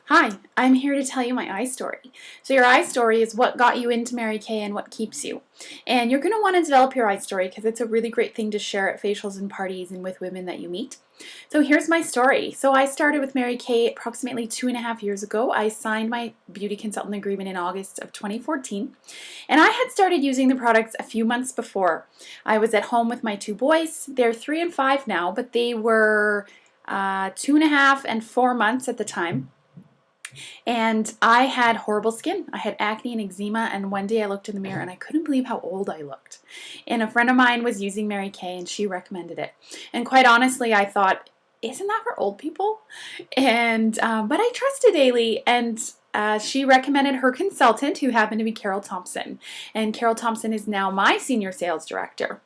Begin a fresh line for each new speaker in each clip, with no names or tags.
Hi, I'm here to tell you my eye story. So your eye story is what got you into Mary Kay and what keeps you. And you're going to want to develop your eye story because it's a really great thing to share at facials and parties and with women that you meet. So here's my story. So I started with Mary Kay approximately 2.5 years ago. I signed my beauty consultant agreement in August of 2014. And I had started using the products a few months before. I was at home with my two boys. They're 3 and 5 now, but they were 2.5 and 4 months at the time. And I had horrible skin. I had acne and eczema, and one day I looked in the mirror and I couldn't believe how old I looked. And a friend of mine was using Mary Kay and she recommended it. And quite honestly, I thought, isn't that for old people? And but I trusted Ailey, and she recommended her consultant, who happened to be Carol Thompson. And Carol Thompson is now my senior sales director.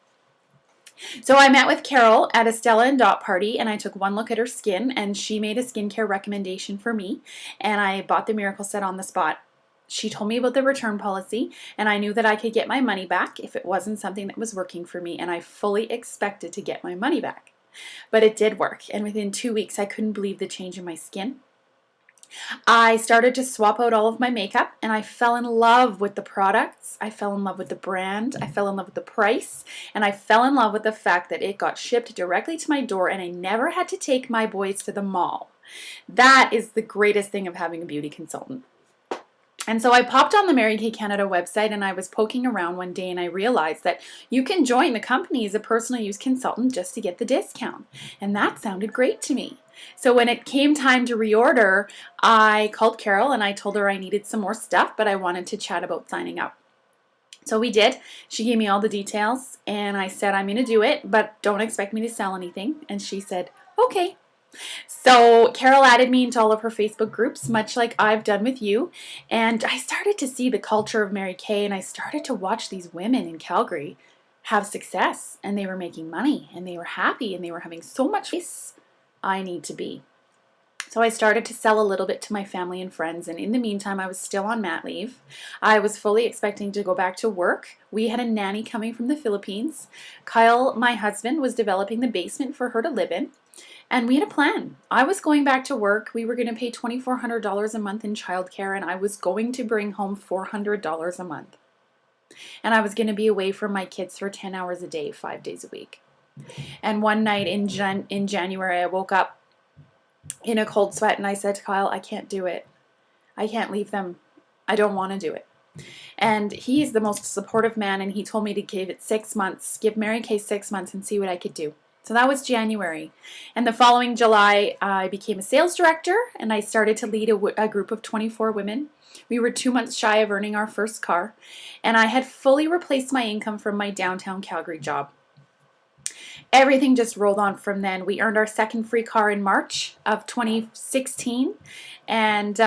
So I met with Carol at a Stella and Dot party, and I took one look at her skin, and she made a skincare recommendation for me, and I bought the Miracle Set on the spot. She told me about the return policy, and I knew that I could get my money back if it wasn't something that was working for me, and I fully expected to get my money back. But it did work, and within 2 weeks I couldn't believe the change in my skin. I started to swap out all of my makeup, and I fell in love with the products. I fell in love with the brand. I fell in love with the price, and I fell in love with the fact that it got shipped directly to my door and I never had to take my boys to the mall. That is the greatest thing of having a beauty consultant. And so I popped on the Mary Kay Canada website, and I was poking around one day and I realized that you can join the company as a personal use consultant just to get the discount. And that sounded great to me. So when it came time to reorder, I called Carol and I told her I needed some more stuff, but I wanted to chat about signing up. So we did. She gave me all the details and I said, I'm going to do it, but don't expect me to sell anything. And she said, okay. So Carol added me into all of her Facebook groups, much like I've done with you, and I started to see the culture of Mary Kay, and I started to watch these women in Calgary have success, and they were making money, and they were happy, and they were having so much peace. I need to be. So I started to sell a little bit to my family and friends, and in the meantime I was still on mat leave. I was fully expecting to go back to work. We had a nanny coming from the Philippines. Kyle, my husband, was developing the basement for her to live in. And we had a plan. I was going back to work. We were going to pay $2,400 a month in childcare, and I was going to bring home $400 a month. And I was going to be away from my kids for 10 hours a day, 5 days a week. And one night in January, I woke up in a cold sweat, and I said to Kyle, I can't do it. I can't leave them. I don't want to do it. And he's the most supportive man, and he told me to give it 6 months, give Mary Kay 6 months and see what I could do. So that was January. And the following July, I became a sales director, and I started to lead a group of 24 women. We were 2 months shy of earning our first car, and I had fully replaced my income from my downtown Calgary job. Everything just rolled on from then. We earned our second free car in March of 2016, and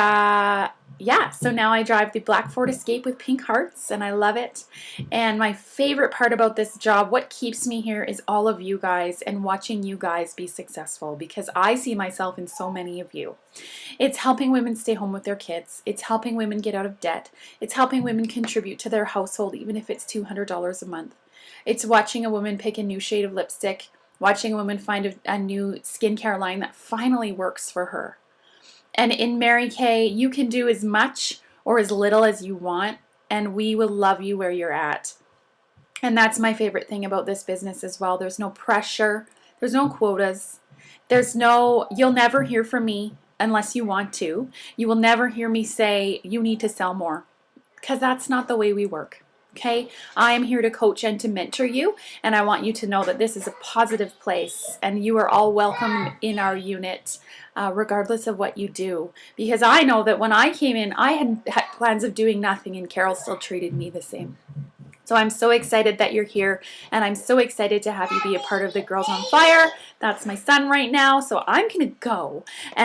yeah, so now I drive the Black Ford Escape with pink hearts, and I love it. And my favorite part about this job, what keeps me here, is all of you guys and watching you guys be successful, because I see myself in so many of you. It's helping women stay home with their kids. It's helping women get out of debt. It's helping women contribute to their household, even if it's $200 a month. It's watching a woman pick a new shade of lipstick, watching a woman find a new skincare line that finally works for her. And in Mary Kay, you can do as much or as little as you want, and we will love you where you're at. And that's my favorite thing about this business as well. There's no pressure. There's no quotas. You'll never hear from me unless you want to. You will never hear me say, you need to sell more, because that's not the way we work. Okay, I am here to coach and to mentor you, and I want you to know that this is a positive place, and you are all welcome in our unit, regardless of what you do. Because I know that when I came in, I had plans of doing nothing, and Carol still treated me the same. So I'm so excited that you're here, and I'm so excited to have you be a part of the Girls on Fire. That's my son right now, so I'm going to go. And